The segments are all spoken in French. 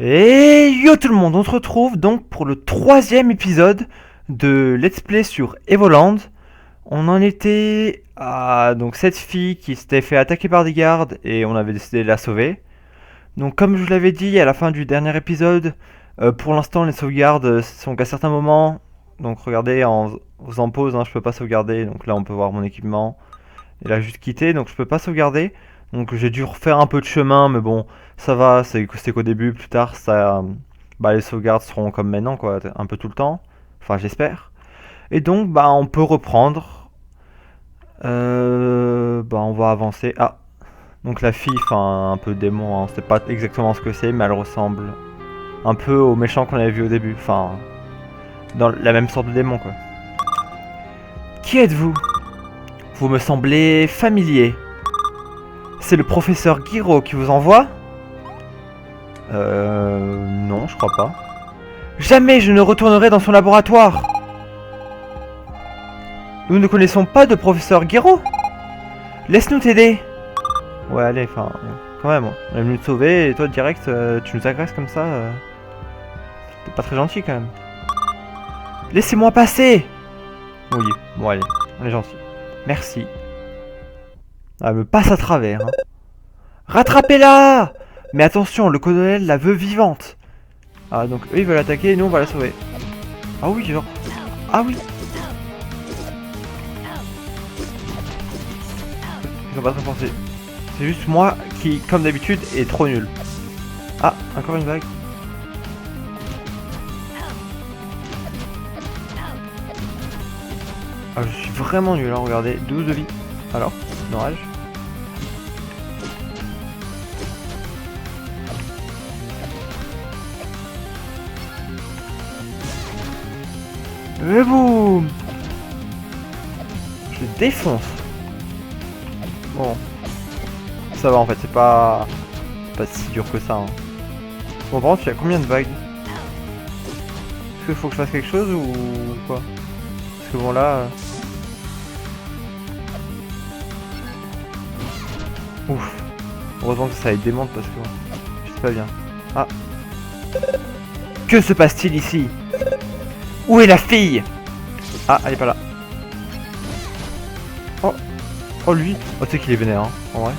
Et yo tout le monde, on se retrouve donc pour le troisième épisode de Let's Play sur Evoland. On en était à donc cette fille qui s'était fait attaquer par des gardes et on avait décidé de la sauver. Donc comme je vous l'avais dit à la fin du dernier épisode, pour l'instant les sauvegardes sont qu'à certains moments. Donc regardez en faisant pause, je peux pas sauvegarder. Donc là on peut voir mon équipement. Il a juste quitté, donc je peux pas sauvegarder. Donc j'ai dû refaire un peu de chemin, mais bon, ça va, c'est qu'au début, plus tard, ça, les sauvegardes seront comme maintenant, quoi, un peu tout le temps. Enfin, j'espère. Et donc, on peut reprendre. On va avancer. Ah, donc la fille, enfin, un peu démon, hein. C'est pas exactement ce que c'est, mais elle ressemble un peu au méchant qu'on avait vu au début. Enfin, dans la même sorte de démon, quoi. Qui êtes-vous? Vous me semblez familier. C'est le professeur Giro qui vous envoie? Non, je crois pas. Jamais je ne retournerai dans son laboratoire. Nous ne connaissons pas de professeur Giro. Laisse-nous t'aider. Ouais, allez, enfin, quand même, on est venu te sauver et toi, direct, tu nous agresses comme ça. T'es pas très gentil quand même. Laissez-moi passer. Oui, bon, allez, on est gentil. Merci. Elle me passe à travers. Hein. Rattrapez-la! Mais attention, le colonel la veut vivante. Ah, donc eux ils veulent l'attaquer et nous on va la sauver. Ah oui, genre. Ah oui! Ils sont pas très forcés. C'est juste moi qui, comme d'habitude, est trop nul. Ah, encore une vague. Ah, je suis vraiment nul, hein, regardez. 12 de vie. Alors, orage. Et boum! Je le défonce. Bon. Ça va en fait, c'est pas si dur que ça. Hein. Bon, par contre, il y a combien de vagues? Est-ce qu'il faut que je fasse quelque chose ou quoi? Parce que bon là... Ouf. Heureusement que ça démonte parce que je sais pas bien. Ah. Que se passe-t-il ici? Où est la fille? Ah, elle est pas là. Oh. Oh lui. Oh tu sais qu'il est vénère hein, en vrai.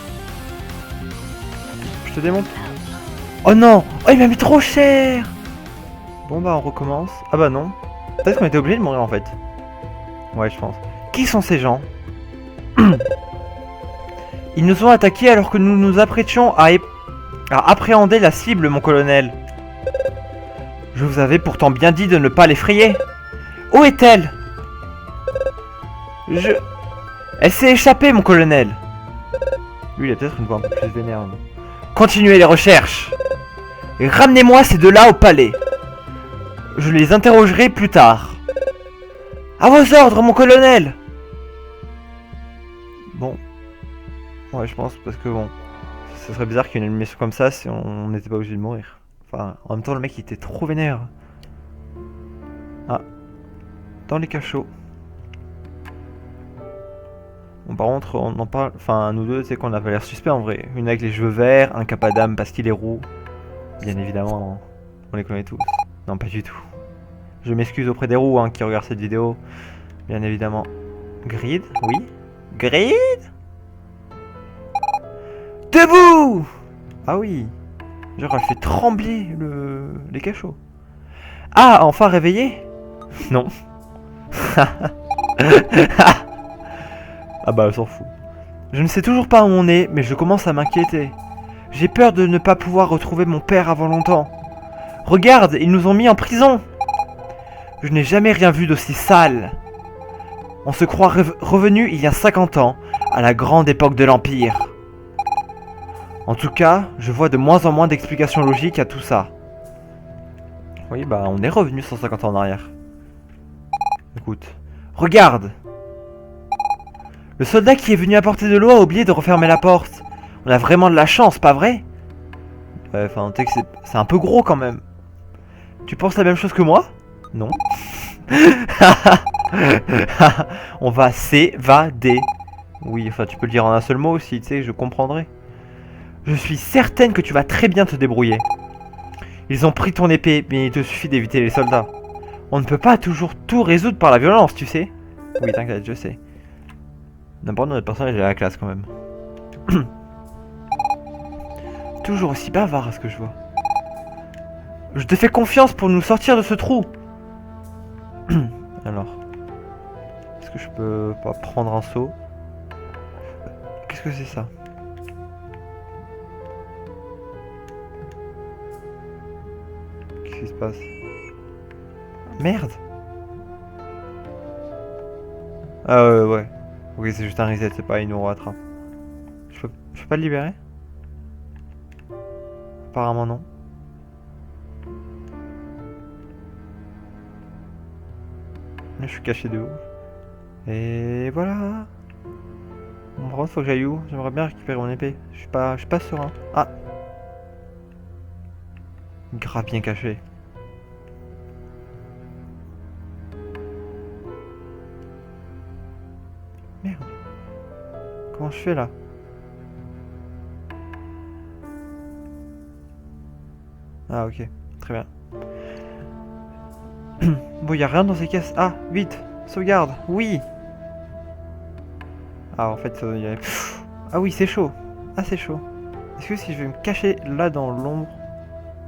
Je te démonte. Oh non. Oh il m'a mis trop cher. Bon on recommence. Ah bah non. Peut-être qu'on était obligé de mourir en fait. Ouais je pense. Qui sont ces gens? Ils nous ont attaqués alors que nous nous apprêtions à appréhender la cible, mon colonel. Je vous avais pourtant bien dit de ne pas l'effrayer. Où est-elle? Elle s'est échappée, mon colonel. Lui, il a peut-être une voix un peu plus vénère. Continuez les recherches. Et ramenez-moi ces deux-là au palais. Je les interrogerai plus tard. À vos ordres, mon colonel. Bon. Ouais, je pense, parce que bon, ce serait bizarre qu'il y ait une animation comme ça si on n'était pas obligé de mourir. Enfin, en même temps, le mec il était trop vénère. Ah, dans les cachots. Bon, par contre, on en parle. Enfin, nous deux, c'est qu'on avait l'air suspect en vrai. Une avec les cheveux verts, un capadame parce qu'il est roux. Bien évidemment, on les connaît tous. Non, pas du tout. Je m'excuse auprès des roux qui regardent cette vidéo. Bien évidemment. Grid, oui. Grid. Debout! Ah oui. Genre elle fait trembler les cachots. Ah, enfin réveillé? Non. Ah bah elle s'en fout. Je ne sais toujours pas où on est, mais je commence à m'inquiéter. J'ai peur de ne pas pouvoir retrouver mon père avant longtemps. Regarde, ils nous ont mis en prison. Je n'ai jamais rien vu d'aussi sale. On se croit revenu il y a 50 ans, à la grande époque de l'Empire. En tout cas, je vois de moins en moins d'explications logiques à tout ça. Oui, on est revenu 150 ans en arrière. Écoute. Regarde! Le soldat qui est venu apporter de l'eau a oublié de refermer la porte. On a vraiment de la chance, pas vrai? Enfin, tu sais que c'est un peu gros quand même. Tu penses la même chose que moi? Non. On va s'évader. Oui, enfin, tu peux le dire en un seul mot aussi, tu sais, je comprendrai. Je suis certaine que tu vas très bien te débrouiller. Ils ont pris ton épée, mais il te suffit d'éviter les soldats. On ne peut pas toujours tout résoudre par la violence, tu sais. Oui, t'inquiète, je sais. N'importe notre personnage est à la classe quand même. Toujours aussi bavard à ce que je vois. Je te fais confiance pour nous sortir de ce trou. Alors. Est-ce que je peux pas prendre un seau? Qu'est-ce que c'est ça? Qu'est-ce qui se passe? Merde! Ah ouais. Ok, c'est juste un reset, c'est pas une nous rattrape. Je peux pas le libérer? Apparemment non. Je suis caché de ouf. Et voilà. Bon, par contre, faut que j'aille où? J'aimerais bien récupérer mon épée. Je suis pas serein. Ah! Grave bien caché. Merde. Comment je fais là? Ah ok, très bien. Bon, y a rien dans ces caisses. Ah, vite, sauvegarde, oui. Ah, en fait, y a... Ah oui, c'est chaud. Ah, c'est chaud. Est-ce que si je vais me cacher là dans l'ombre,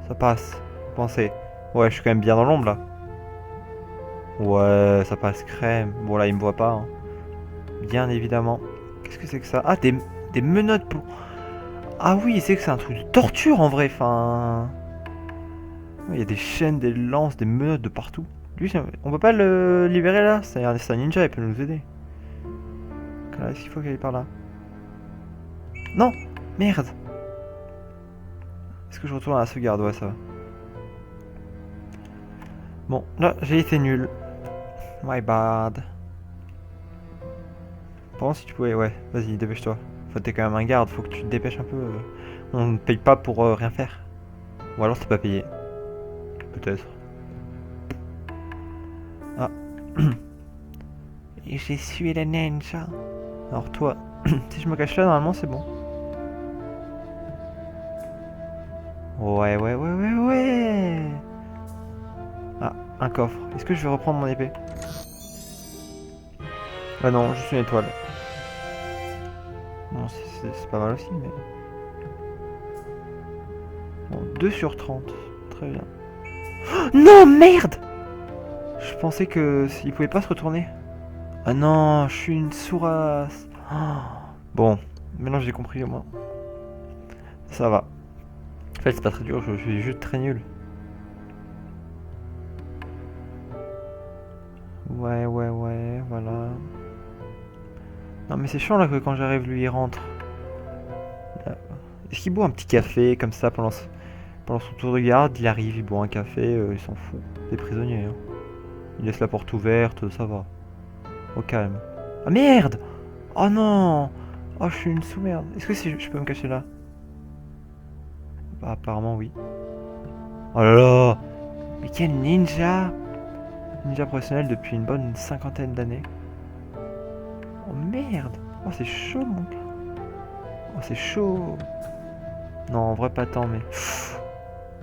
ça passe? Vous pensez? Ouais, je suis quand même bien dans l'ombre là. Ouais, ça passe crème. Bon, là, il me voit pas. Hein. Bien évidemment. Qu'est-ce que c'est que ça? Ah, des menottes pour... Ah oui, c'est que c'est un truc de torture en vrai. Enfin... Il y a des chaînes, des lances, des menottes de partout. Lui, on peut pas le libérer là? C'est un ninja, il peut nous aider. Est-ce qu'il faut qu'il aille par là? Non! Merde! Est-ce que je retourne à la sauvegarde? Ouais, ça va. Bon, là, j'ai été nul. My bad. Par contre, si tu pouvais, ouais, vas-y, dépêche-toi. Faut t'es quand même un garde, faut que tu te dépêches un peu. On ne paye pas pour rien faire. Ou alors c'est pas payé. Peut-être. Ah. Et je suis le ninja. Alors toi, si je me cache là, normalement c'est bon. Ouais, ouais, ouais, ouais, ouais. Ah, un coffre. Est-ce que je vais reprendre mon épée? Ah non, je suis une étoile. Bon, c'est pas mal aussi, mais... Bon, 2 sur 30. Très bien. Oh, non, merde! Je pensais que il pouvait pas se retourner. Ah non, je suis une sourasse. Oh. Bon, maintenant j'ai compris au moins. Ça va. En fait, c'est pas très dur, je suis juste très nul. Ouais, ouais, ouais, voilà. Non mais c'est chiant là que quand j'arrive, lui il rentre. Est-ce qu'il boit un petit café comme ça pendant son tour de garde? Il arrive, il boit un café, il s'en fout. Des prisonniers. Hein. Il laisse la porte ouverte, ça va. Au calme. Ah merde! Oh non! Oh, je suis une sous-merde. Est-ce que si je peux me cacher là? Bah, apparemment, oui. Oh là là! Mais quel ninja! Ninja professionnel depuis une bonne cinquantaine d'années. Oh merde! Oh, c'est chaud, mon gars! Oh, c'est chaud! Non, en vrai, pas tant, mais...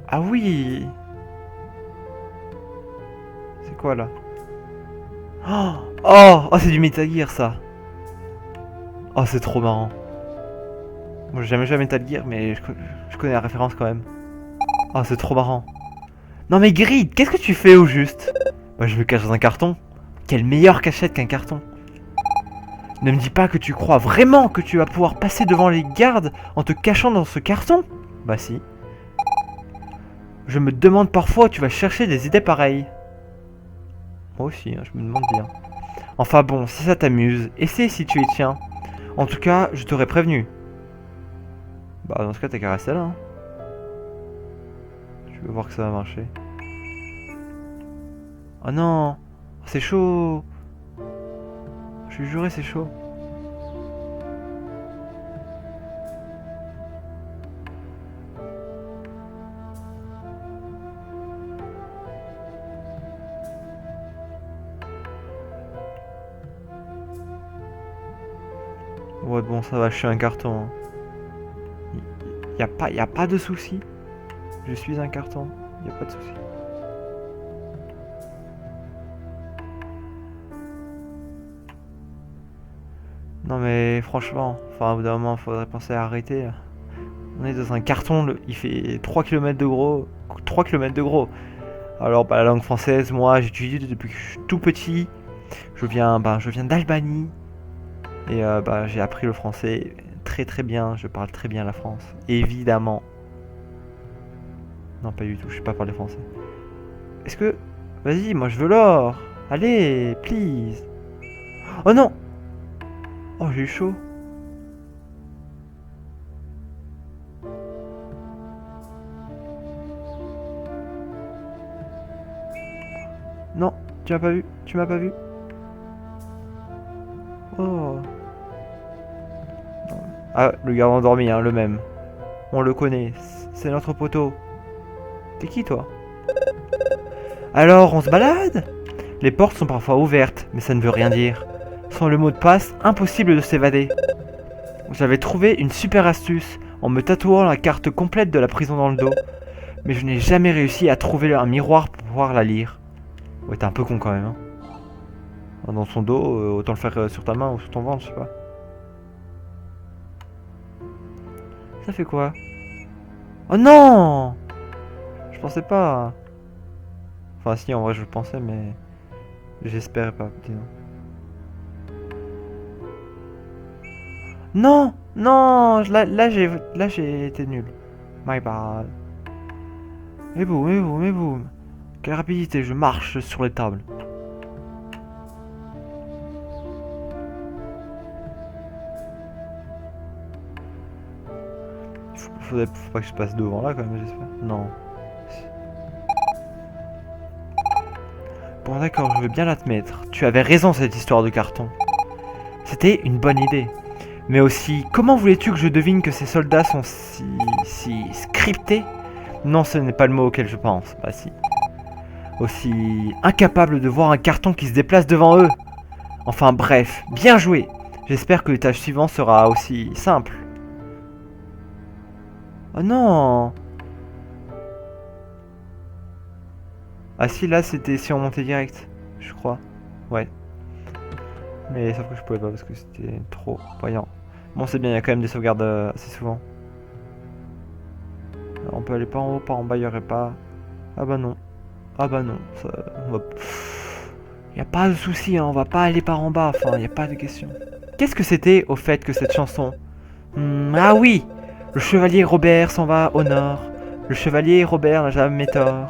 Ah oui! C'est quoi, là? Oh! Oh, oh c'est du Metal Gear, ça! Oh, c'est trop marrant. Moi, j'ai jamais joué à Metal Gear, mais je connais la référence quand même. Oh, c'est trop marrant. Non mais Grid, qu'est-ce que tu fais au juste? Bah, je me cache dans un carton. Quelle meilleure cachette qu'un carton. Ne me dis pas que tu crois vraiment que tu vas pouvoir passer devant les gardes en te cachant dans ce carton? Bah si. Je me demande parfois où tu vas chercher des idées pareilles. Moi aussi, hein, je me demande bien. Enfin bon, si ça t'amuse, essaie si tu y tiens. En tout cas, je t'aurais prévenu. Bah dans ce cas, t'as qu'à rester là. Hein. Je veux voir que ça va marcher. Oh non, c'est chaud. Je suis juré, c'est chaud. Ouais, bon, ça va, je suis un carton. Hein. Y a pas de souci. Je suis un carton. Y a pas de souci. Non mais franchement, enfin au bout d'un moment, faudrait penser à arrêter. Là. On est dans un carton, il fait 3 km de gros. 3 km de gros. Alors bah, la langue française, moi j'étudie depuis que je suis tout petit. Je viens d'Albanie. Et bah, j'ai appris le français très très bien. Je parle très bien la France. Évidemment. Non pas du tout, je sais pas parler français. Est-ce que... Vas-y, moi je veux l'or. Allez, please. Oh non. Oh j'ai eu chaud. Non, tu m'as pas vu. Tu m'as pas vu. Oh. Ah, le gars endormi, hein, le même. On le connaît. C'est notre poteau. T'es qui toi? Alors, on se balade? Les portes sont parfois ouvertes, mais ça ne veut rien dire. Sans le mot de passe, impossible de s'évader. J'avais trouvé une super astuce en me tatouant la carte complète de la prison dans le dos. Mais je n'ai jamais réussi à trouver un miroir pour pouvoir la lire. Ouais, t'es un peu con quand même. Hein. Dans son dos, autant le faire sur ta main ou sur ton ventre, je sais pas. Ça fait quoi? Oh non! Je pensais pas. Enfin si, en vrai je le pensais, mais j'espérais pas. Disons. Non! Non! Là j'ai été nul. My bad. Et boum, et boum, et boum. Quelle rapidité, je marche sur les tables. Faut pas que je passe devant là quand même, j'espère. Non. Bon d'accord, je veux bien l'admettre. Tu avais raison cette histoire de carton. C'était une bonne idée. Mais aussi, comment voulais-tu que je devine que ces soldats sont si scriptés? Non, ce n'est pas le mot auquel je pense. Bah si. Aussi incapables de voir un carton qui se déplace devant eux. Enfin bref, bien joué. J'espère que le tâche suivant sera aussi simple. Oh non! Ah si, là c'était si on montait direct, je crois. Ouais. Mais sauf que je pouvais pas parce que c'était trop voyant. Bon c'est bien, il y a quand même des sauvegardes assez souvent. Alors, on peut aller par en haut, par en bas, il y aurait pas... Ah bah non. Ah bah non. Ça, on va... Y a pas de souci, hein, on va pas aller par en bas, enfin y a pas de question. Qu'est-ce que c'était au fait que cette chanson? Ah oui! Le chevalier Robert s'en va au nord. Le chevalier Robert n'a jamais tort.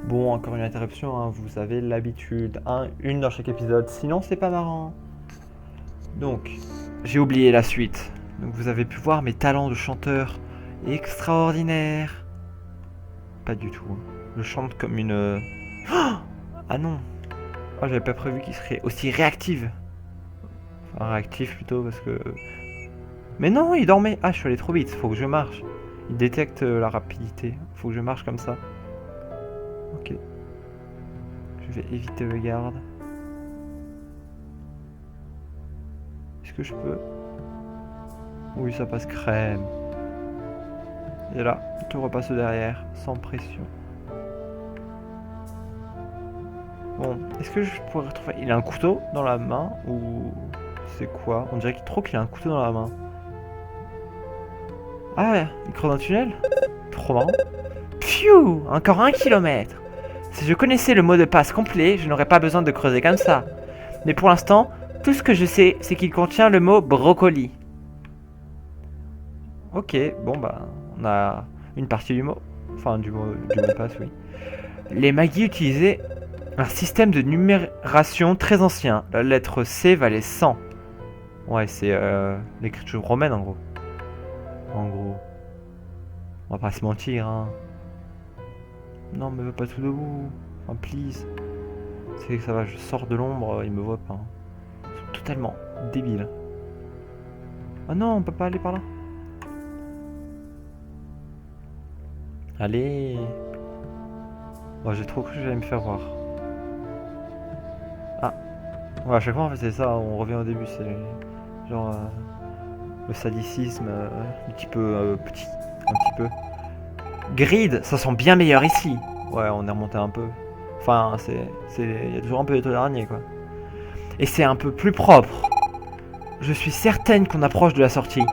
Bon, encore une interruption, hein, vous avez l'habitude. Une dans chaque épisode, sinon c'est pas marrant. Donc, j'ai oublié la suite. Donc vous avez pu voir mes talents de chanteur extraordinaires. Pas du tout. Hein. Je chante comme une... Ah non. Oh, j'avais pas prévu qu'il serait aussi réactif. Enfin, réactif plutôt parce que... Mais non, il dormait. Ah, je suis allé trop vite. Faut que je marche. Il détecte la rapidité. Faut que je marche comme ça. Ok. Je vais éviter le garde. Est-ce que je peux... Oui, ça passe crème. Et là, tout repasse derrière, sans pression. Bon, est-ce que je pourrais retrouver... Il a un couteau dans la main ou... C'est quoi? On dirait trop qu'il a un couteau dans la main. Ah ouais, il creuse un tunnel? Trop marrant. Pfiou! Encore 1 kilomètre. Si je connaissais le mot de passe complet, je n'aurais pas besoin de creuser comme ça. Mais pour l'instant, tout ce que je sais, c'est qu'il contient le mot brocoli. Ok, bon bah, on a une partie du mot. Enfin, du mot de passe, oui. Les Magis utilisaient un système de numération très ancien. La lettre C valait 100. Ouais, c'est l'écriture romaine en gros. En gros. On va pas se mentir, hein. Non, mais va pas tout debout. Enfin, please. C'est que ça va, je sors de l'ombre, il me voit pas. Hein. totalement débile. Oh non, on peut pas aller par là. Allez. Bon, j'ai trop cru que j'allais me faire voir. Ah. Ouais, à chaque fois, en fait, c'est ça, on revient au début. C'est genre le sadicisme un petit peu petit. Un petit peu. Grid, ça sent bien meilleur ici. Ouais, on est remonté un peu. Enfin, il y a toujours un peu de d'araignée, quoi. Et c'est un peu plus propre. Je suis certaine qu'on approche de la sortie.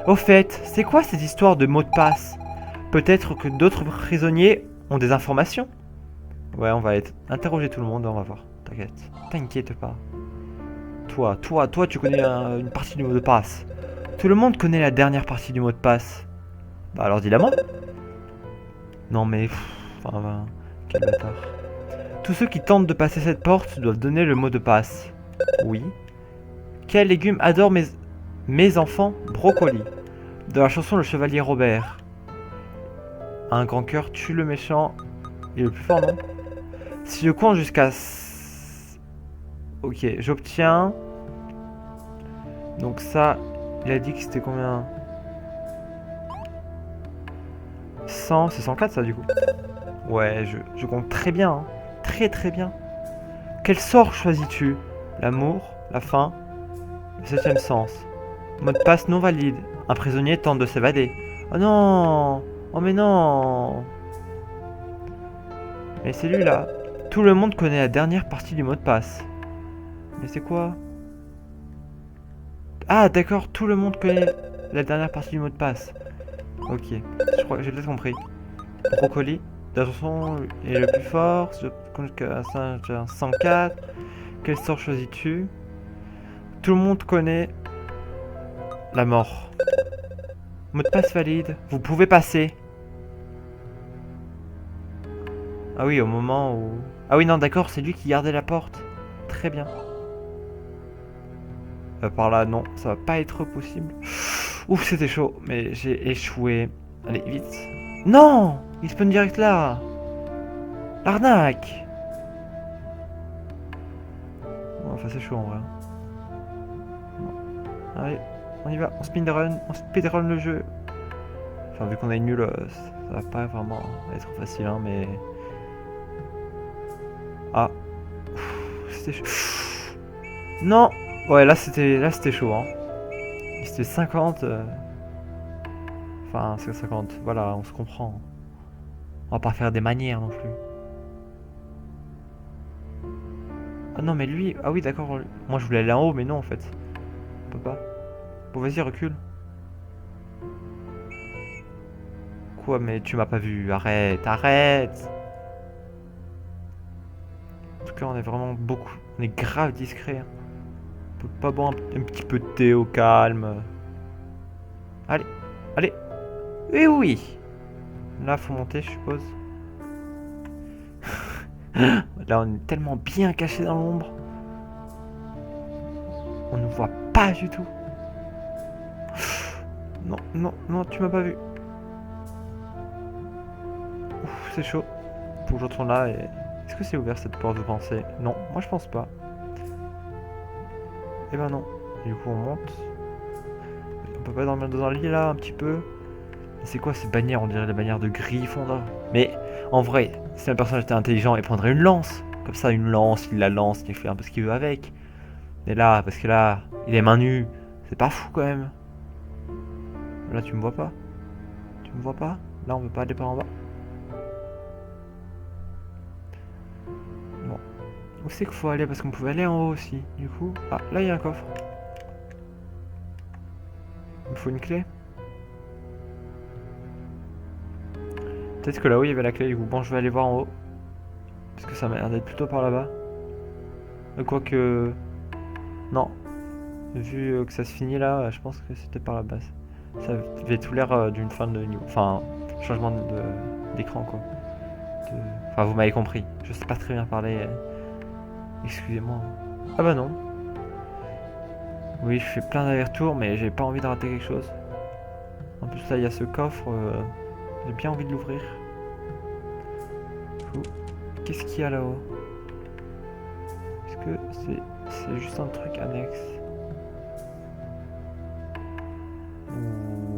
Au fait, c'est quoi cette histoire de mot de passe? Peut-être que d'autres prisonniers ont des informations? Ouais, on va interroger tout le monde, on va voir. T'inquiète. T'inquiète pas. Toi, tu connais une partie du mot de passe. Tout le monde connaît la dernière partie du mot de passe. Bah alors dis-la moi. Non mais... Enfin, quel bâtard. Tous ceux qui tentent de passer cette porte doivent donner le mot de passe. Oui. Quel légume adore mes enfants? Brocoli. Dans la chanson Le Chevalier Robert. Un grand cœur tue le méchant. Il est le plus fort, non? Si je compte jusqu'à... Ok, j'obtiens... Donc ça, il a dit que c'était combien? 100, c'est 104 ça du coup. Ouais, je compte très bien, hein. Très bien. Quel sort choisis-tu? L'amour, la faim, le septième sens. Mot de passe non valide. Un prisonnier tente de s'évader. Oh non! Oh mais non! Mais c'est lui là. Tout le monde connaît la dernière partie du mot de passe. Mais c'est quoi? Ah d'accord, tout le monde connaît la dernière partie du mot de passe. Ok, je crois que j'ai peut-être compris. Brocoli, la chanson est le plus fort. Je compte jusqu'à 104. Quel sort choisis-tu? Tout le monde connaît la mort. Mot de passe valide. Vous pouvez passer. Ah oui, au moment où... Ah oui, non, d'accord, c'est lui qui gardait la porte. Très bien. Par là, non, ça va pas être possible. Ouf, c'était chaud, mais j'ai échoué. Allez, vite. Non! Il spawn direct là. L'arnaque. Bon, enfin, c'est chaud en vrai. Bon. Allez, on y va. On speedrun le jeu. Enfin, vu qu'on est nul, ça va pas vraiment être facile, hein, mais... Ah. C'était chaud. Non! Ouais, là, c'était chaud, hein. C'était 50... Enfin, c'est 50. Voilà, on se comprend. On va pas faire des manières non plus. Ah non, mais lui... Ah oui, d'accord. Moi, je voulais aller en haut, mais non, en fait. On peut pas. Bon, vas-y, recule. Quoi, mais tu m'as pas vu. Arrête, arrête. En tout cas, on est vraiment beaucoup... On est grave discret. Hein. On peut pas boire un petit peu de thé au calme. Allez, allez. Oui, oui. Là, faut monter, je suppose. Là, on est tellement bien caché dans l'ombre. On ne voit pas du tout. Non, non, non, tu m'as pas vu. Ouf, c'est chaud. Faut que je retourne là et... Est-ce que c'est ouvert cette porte, vous pensez? Non, moi je pense pas. Eh ben non. Du coup, on monte. On peut pas dormir dans un lit là, un petit peu. C'est quoi ces bannières? On dirait les bannières de Gryffondor. Mais en vrai, si un personnage était intelligent, il prendrait une lance. Comme ça, une lance, il la lance, il fait un peu ce qu'il veut avec. Mais là, parce que là, il est main nue. C'est pas fou quand même. Là, tu me vois pas? Tu me vois pas? Là, on veut pas aller par en bas. Bon. Où c'est qu'il faut aller? Parce qu'on pouvait aller en haut aussi. Du coup... Ah, là, il y a un coffre. Il me faut une clé. Peut-être que là-haut, il y avait la clé. Du coup, bon, je vais aller voir en haut. Parce que ça m'a l'air d'être plutôt par là-bas. Quoique... Non. Vu que ça se finit là, je pense que c'était par là-bas. Ça avait tout l'air d'une fin de niveau. Enfin, changement d'écran quoi. Enfin, vous m'avez compris. Je sais pas très bien parler. Excusez-moi. Ah bah non. Oui, je fais plein d'allers-retours, mais j'ai pas envie de rater quelque chose. En plus, là, il y a ce coffre. J'ai bien envie de l'ouvrir. Qu'est-ce qu'il y a là-haut? Est-ce que c'est C'est juste un truc annexe.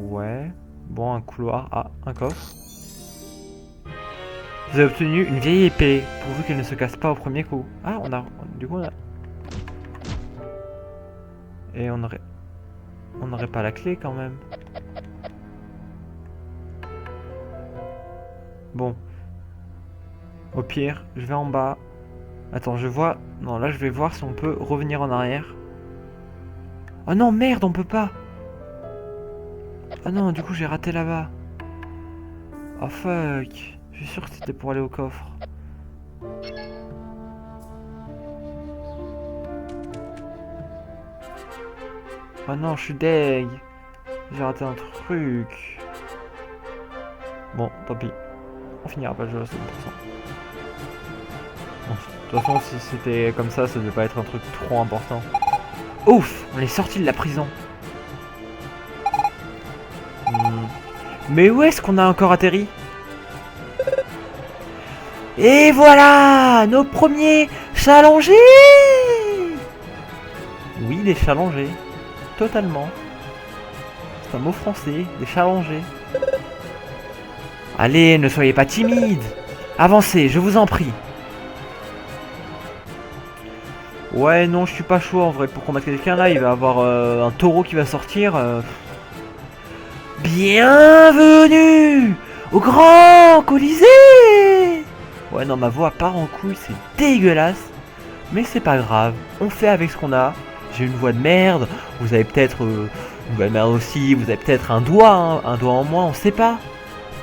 Ouais. Bon, un couloir. Ah, un coffre. Vous avez obtenu une vieille épée, pourvu qu'elle ne se casse pas au premier coup. Ah, on a... Du coup, on a... Et on aurait... On n'aurait pas la clé quand même. Bon. Au pire, je vais en bas. Attends, je vois... Non, là, je vais voir si on peut revenir en arrière. Oh non, merde, on peut pas. Ah non, du coup, j'ai raté là-bas. Oh fuck. Je suis sûr que c'était pour aller au coffre. Oh non, je suis deg. J'ai raté un truc. Bon, tant pis. On finira pas le jeu à 100%. Bon, de toute façon, si c'était comme ça devait pas être un truc trop important. Ouf, on est sorti de la prison. Mais où est-ce qu'on a encore atterri? Et voilà, nos premiers challengés. Oui, des challengés. Totalement. C'est un mot français, des challengés. Allez, ne soyez pas timide. Avancez, je vous en prie. Ouais, non, je suis pas chaud en vrai pour combattre quelqu'un là. Il va y avoir un taureau qui va sortir. Bienvenue au Grand Colisée. Ouais, non, ma voix part en couille, c'est dégueulasse. Mais c'est pas grave, on fait avec ce qu'on a. J'ai une voix de merde. Vous avez peut-être une voix de merde aussi. Vous avez peut-être un doigt en moins, on sait pas.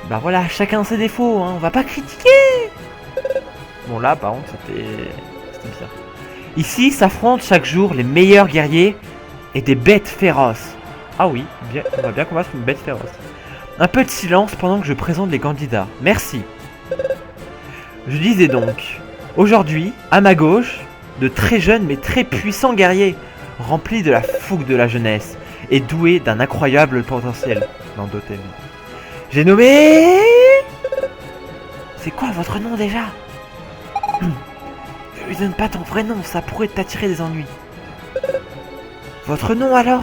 Bah voilà, chacun ses défauts, hein, on va pas critiquer. Bon là, par contre, c'était bien. Ici s'affrontent chaque jour les meilleurs guerriers et des bêtes féroces. Ah oui, bien, on va bien combattre une bête féroce. Un peu de silence pendant que je présente les candidats. Merci. Je disais donc, aujourd'hui, à ma gauche, de très jeunes mais très puissants guerriers, remplis de la fougue de la jeunesse et doués d'un incroyable potentiel. Non, doté. J'ai nommé... C'est quoi votre nom déjà? Ne lui donne pas ton vrai nom, ça pourrait t'attirer des ennuis. Votre nom alors?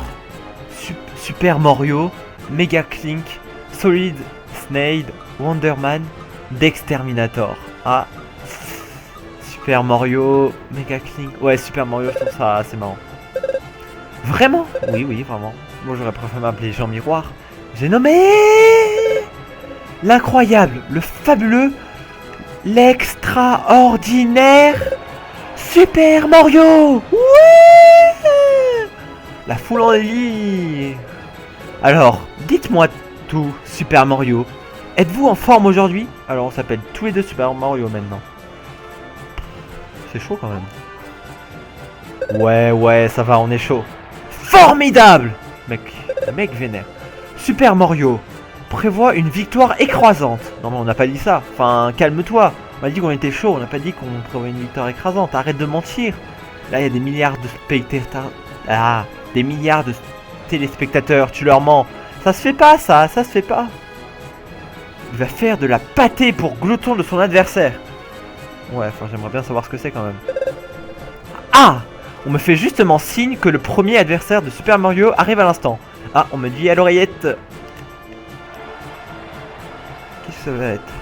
Super Mario, Mega Clink, Solid Snake, Wonderman, Dexterminator. Ah. Super Mario, Mega Clink. Ouais, Super Mario, je trouve ça assez marrant. Vraiment? Oui, oui, vraiment. Moi, j'aurais préféré m'appeler Jean Miroir. J'ai nommé... L'incroyable, le fabuleux, l'extraordinaire Super Mario. Ouais. La foule en délire. Alors, dites-moi tout, Super Mario. Êtes-vous en forme aujourd'hui? Alors, on s'appelle tous les deux Super Mario maintenant. C'est chaud quand même. Ouais, ça va, on est chaud. Formidable. Mec vénère. Super Mario prévoit une victoire écrasante. Non mais on n'a pas dit ça. Enfin, calme-toi. On a dit qu'on était chaud, on n'a pas dit qu'on prévoit une victoire écrasante. Arrête de mentir. Là, il y a des milliards de spectateurs. Ah, des milliards de téléspectateurs, tu leur mens. Ça se fait pas, ça se fait pas. Il va faire de la pâtée pour gloton de son adversaire. Ouais, enfin, j'aimerais bien savoir ce que c'est quand même. Ah! On me fait justement signe que le premier adversaire de Super Mario arrive à l'instant. Ah, on me dit à l'oreillette. Qu'est-ce que ça va être?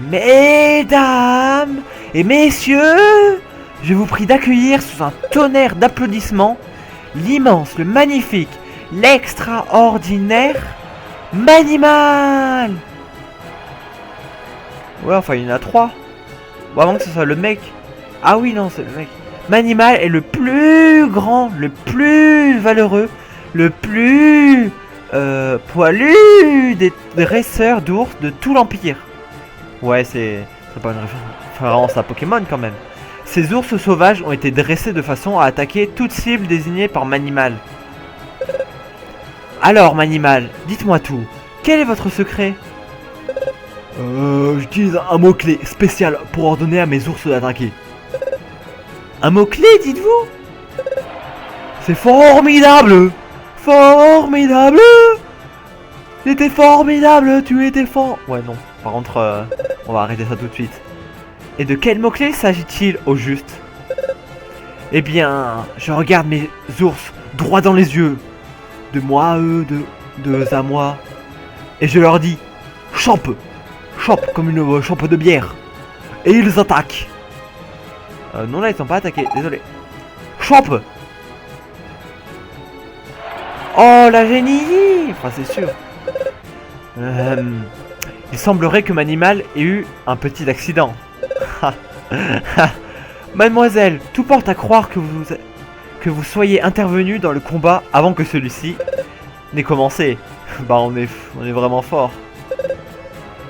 Mesdames et messieurs, je vous prie d'accueillir sous un tonnerre d'applaudissements l'immense, le magnifique, l'extraordinaire Manimal. Ouais, enfin il y en a 3. Bon, avant que ce soit le mec. Ah oui, non, c'est le mec. Manimal est le plus grand, le plus valeureux, le plus poilu des dresseurs d'ours de tout l'Empire. Ouais, c'est pas une référence à Pokémon quand même. Ces ours sauvages ont été dressés de façon à attaquer toute cible désignée par Manimal. Alors, Manimal, dites-moi tout. Quel est votre secret? J'utilise un mot-clé spécial pour ordonner à mes ours d'attaquer. Un mot-clé, dites-vous? C'est formidable! Formidable! C'était formidable, tu étais fort. Ouais, non. Par contre, on va arrêter ça tout de suite. Et de quel mot-clé s'agit-il au juste? Eh bien, je regarde mes ours droit dans les yeux. De moi à eux, d'eux à moi. Et je leur dis, champe, champe comme une champe de bière. Et ils attaquent. Non là ils sont pas attaqués, désolé. Champe. Oh la génie. Enfin c'est sûr. Il semblerait que mon animal ait eu un petit accident. Mademoiselle, tout porte à croire que vous soyez intervenu dans le combat avant que celui-ci n'ait commencé. Bah on est vraiment fort.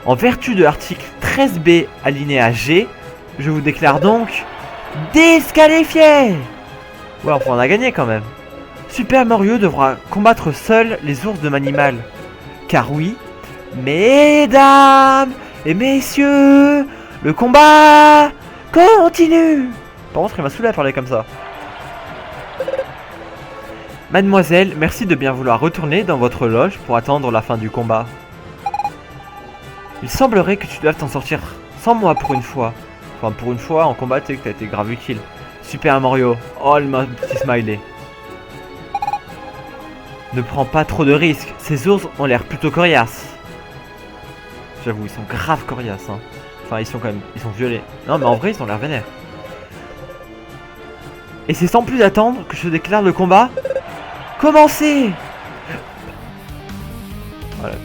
En vertu de l'article 13B alinéa G, je vous déclare donc disqualifié. Ouais, enfin on a gagné quand même. Super Mario devra combattre seul les ours de Manimal. Car oui, mesdames et messieurs, le combat continue. Par contre il m'a saoulé à parler comme ça. Mademoiselle, merci de bien vouloir retourner dans votre loge pour attendre la fin du combat. Il semblerait que tu doives t'en sortir sans moi pour une fois. Enfin pour une fois en combat tu sais que t'as été grave utile. Super Mario, oh le petit smiley. Ne prends pas trop de risques, ces ours ont l'air plutôt coriaces. J'avoue ils sont grave coriaces hein. Enfin ils sont quand même, ils sont violets. Non mais en vrai ils ont l'air vénères. Et c'est sans plus attendre que je déclare le combat. Commencez. Voilà.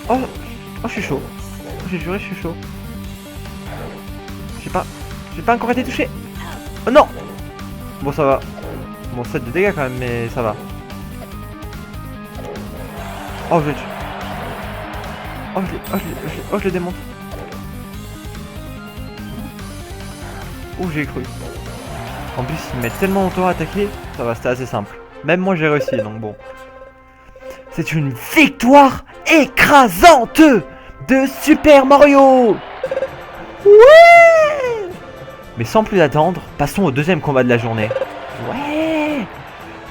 Oh, je suis chaud. J'ai juré, je suis chaud. J'ai pas encore été touché. Oh non. Bon, ça va. Bon, 7 de dégâts quand même, mais ça va. Oh, je le tue. Oh, je le démonte. Oh, j'ai cru. En plus, ils mettent tellement longtemps à attaquer. Ça va, c'était assez simple. Même moi, j'ai réussi, donc bon. C'est une victoire écrasante de Super Mario. Ouais. Mais sans plus attendre, passons au deuxième combat de la journée. Ouais.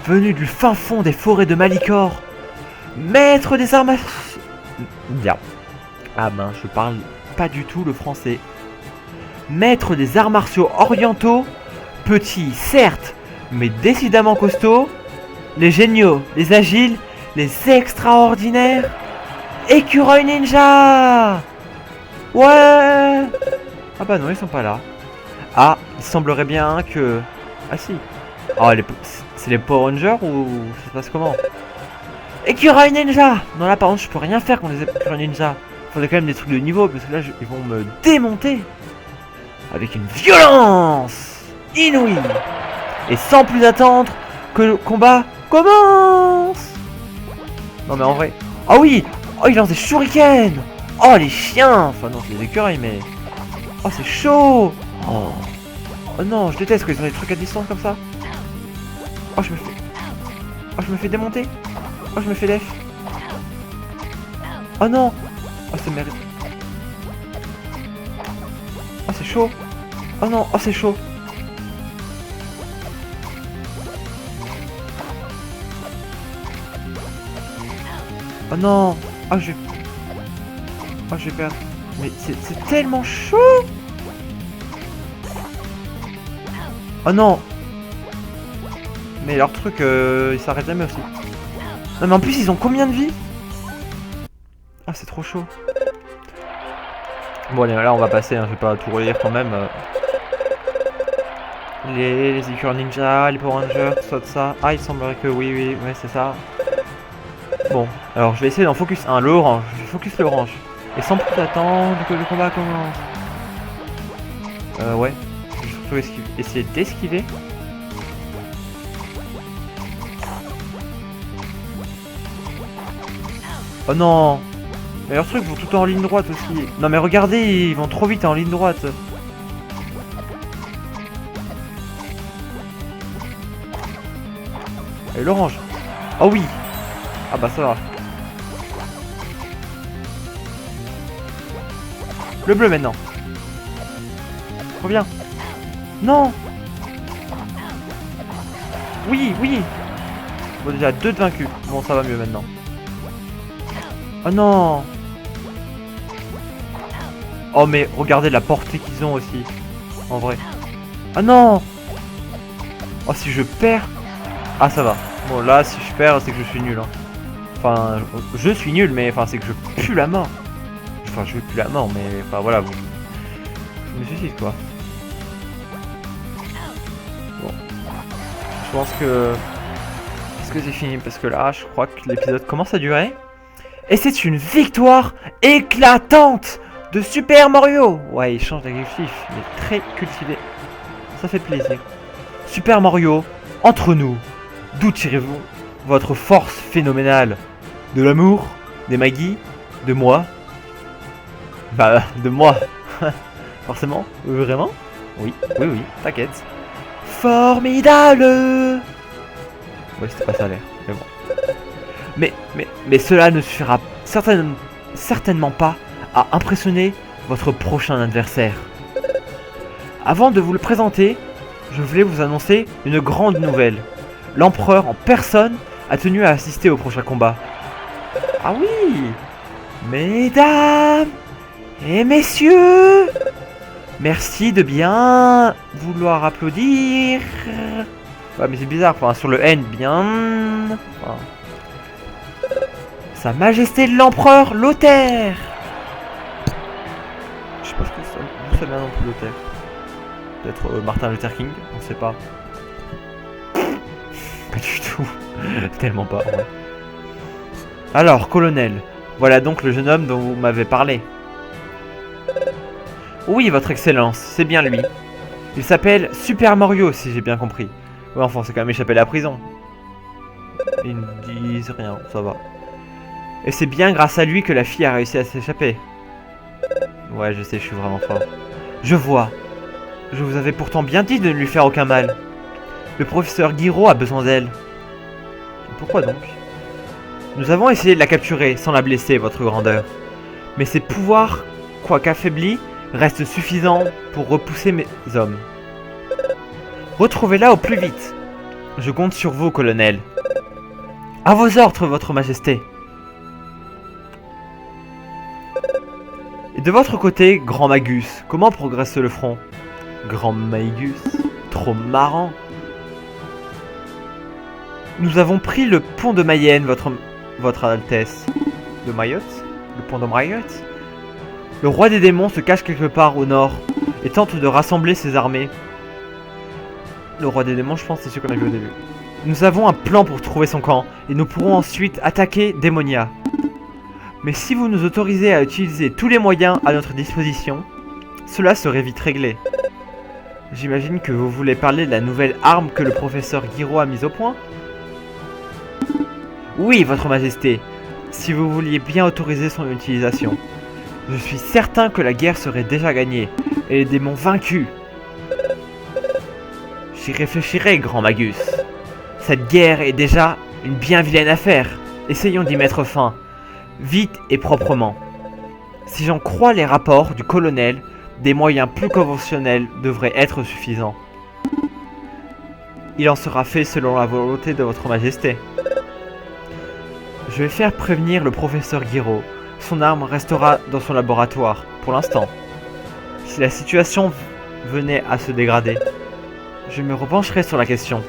Venu du fin fond des forêts de Malicor, maître des arts martiaux... Bien. Ah ben, je parle pas du tout le français. Maître des arts martiaux orientaux, petit certes, mais décidément costaud, les géniaux, les agiles, les extraordinaires, Écureuil Ninja. Ouais. Ah bah non, ils sont pas là. Ah, il semblerait bien que... Ah si. Oh, c'est les Power Rangers ou ça se passe comment? Écureuil Ninja. Non là par contre je peux rien faire contre les Écureuil Ninja. Faudrait quand même des trucs de niveau parce que là ils vont me démonter. Avec une violence inouïe. Et sans plus attendre que le combat commence. Non mais en vrai... Oh oui. Oh il lance des shurikens. Oh les chiens. Enfin non c'est les écureuils mais... Oh c'est chaud. Oh. Oh non je déteste quand ils ont des trucs à distance comme ça. Oh je me fais... Oh je me fais démonter. Oh je me fais def. Oh non. Oh c'est merde. Oh c'est chaud. Oh non, oh c'est chaud. Oh non. Oh je vais perdre. Mais c'est tellement chaud. Oh non. Mais leur truc ils s'arrêtent jamais aussi. Non mais en plus ils ont combien de vie? Ah c'est trop chaud. Bon allez là on va passer, hein, je vais pas tout relire quand même. Les écureuils ninja, les Power Rangers, tout ça. Ah il semblerait que oui c'est ça. Bon, alors je vais essayer d'en focus un, l'orange. Je focus l'orange. Et sans plus attendre que le combat commence. Ouais. Je vais essayer d'esquiver. Oh non. Mais leurs trucs vont tout le temps en ligne droite aussi. Non mais regardez, ils vont trop vite en ligne droite. Et l'orange. Oh oui. Ah bah ça va. Le bleu maintenant. Reviens. Non. Oui. Bon déjà 2 de vaincus. Bon ça va mieux maintenant. Oh non. Oh mais regardez la portée qu'ils ont aussi. En vrai. Ah non. Oh si je perds. Ah ça va. Bon là si je perds c'est que je suis nul hein. Enfin je suis nul mais enfin c'est que je pue la mort. Enfin je pue la mort mais enfin voilà. Je me suicide quoi. Bon. Je pense que... Est-ce que c'est fini? Parce que là je crois que l'épisode commence à durer. Et c'est une victoire éclatante de Super Mario. Ouais il change d'adjectif. Il est très cultivé. Ça fait plaisir. Super Mario, entre nous, d'où tirez-vous votre force phénoménale? De l'amour? Des magies? De moi? Bah, de moi. Forcément? Vraiment? Oui, oui, oui, t'inquiète. Formidable! Ouais, c'était pas ça l'air, mais bon. Mais cela ne suffira certainement pas à impressionner votre prochain adversaire. Avant de vous le présenter, je voulais vous annoncer une grande nouvelle. L'empereur en personne a tenu à assister au prochain combat. Ah oui! Mesdames et messieurs, merci de bien vouloir applaudir. Ouais mais c'est bizarre, enfin sur le N bien... Enfin... Sa Majesté l'Empereur Lothaire. Je sais pas ce que ça vient non plus Lothaire. Peut-être Martin Luther King, on sait pas. Pas du tout. Tellement pas, ouais. Alors, colonel, voilà donc le jeune homme dont vous m'avez parlé. Oui, votre excellence, c'est bien lui. Il s'appelle Super Mario, si j'ai bien compris. Ouais, enfin, c'est quand même échappé à la prison. Ils ne disent rien, ça va. Et c'est bien grâce à lui que la fille a réussi à s'échapper. Ouais, je sais, je suis vraiment fort. Je vois. Je vous avais pourtant bien dit de ne lui faire aucun mal. Le professeur Guiraud a besoin d'elle. Pourquoi donc? Nous avons essayé de la capturer sans la blesser, votre grandeur. Mais ses pouvoirs, quoique affaiblis, restent suffisants pour repousser mes hommes. Retrouvez-la au plus vite. Je compte sur vous, colonel. À vos ordres, votre majesté. Et de votre côté, Grand Magus, comment progresse le front? Grand Magus, trop marrant. Nous avons pris le pont de Mayenne, votre Altesse. De Mayotte? Le pont de Mayotte? Le roi des démons se cache quelque part au nord et tente de rassembler ses armées. Le roi des démons, je pense, c'est ce qu'on a vu au début. Nous avons un plan pour trouver son camp et nous pourrons ensuite attaquer Démonia. Mais si vous nous autorisez à utiliser tous les moyens à notre disposition, cela serait vite réglé. J'imagine que vous voulez parler de la nouvelle arme que le professeur Guiraud a mise au point? Oui, votre majesté, si vous vouliez bien autoriser son utilisation. Je suis certain que la guerre serait déjà gagnée, et les démons vaincus. J'y réfléchirai, grand Magus. Cette guerre est déjà une bien vilaine affaire. Essayons d'y mettre fin, vite et proprement. Si j'en crois les rapports du colonel, des moyens plus conventionnels devraient être suffisants. Il en sera fait selon la volonté de votre majesté. Je vais faire prévenir le professeur Guiraud. Son arme restera dans son laboratoire, pour l'instant. Si la situation venait à se dégrader, je me repencherai sur la question.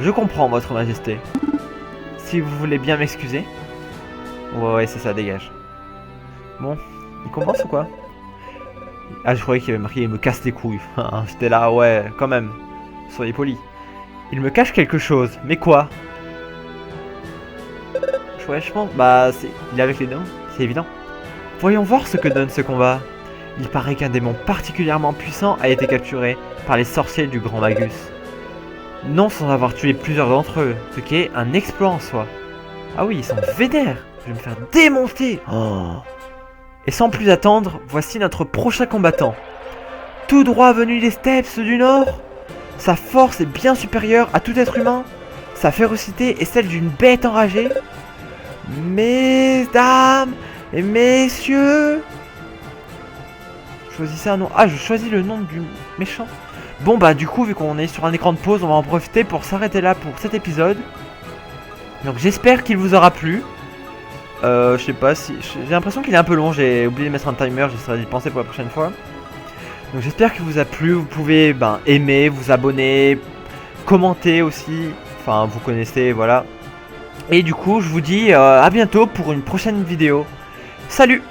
Je comprends, votre majesté. Si vous voulez bien m'excuser. Ouais, c'est ça, dégage. Bon, il commence ou quoi? Ah, je croyais qu'il avait marqué « il me casse les couilles ». J'étais là, ouais, quand même. Soyez poli. Il me cache quelque chose, mais quoi? Ouais, je pense, bah, il est avec les démons, c'est évident. Voyons voir ce que donne ce combat. Il paraît qu'un démon particulièrement puissant a été capturé par les sorciers du Grand Magus. Non sans avoir tué plusieurs d'entre eux, ce qui est un exploit en soi. Ah oui, ils sont vénères. Je vais me faire démonter. Oh. Et sans plus attendre, voici notre prochain combattant. Tout droit venu des steppes du Nord. Sa force est bien supérieure à tout être humain. Sa férocité est celle d'une bête enragée. Mesdames et messieurs, choisissez un nom. Ah, je choisis le nom du méchant. Bon bah du coup, vu qu'on est sur un écran de pause, on va en profiter pour s'arrêter là pour cet épisode. Donc j'espère qu'il vous aura plu. Je sais pas si... J'ai l'impression qu'il est un peu long, j'ai oublié de mettre un timer, j'essaierai d'y penser pour la prochaine fois. Donc j'espère qu'il vous a plu, vous pouvez aimer, vous abonner, commenter aussi, enfin vous connaissez, voilà. Et du coup je vous dis à bientôt pour une prochaine vidéo. Salut!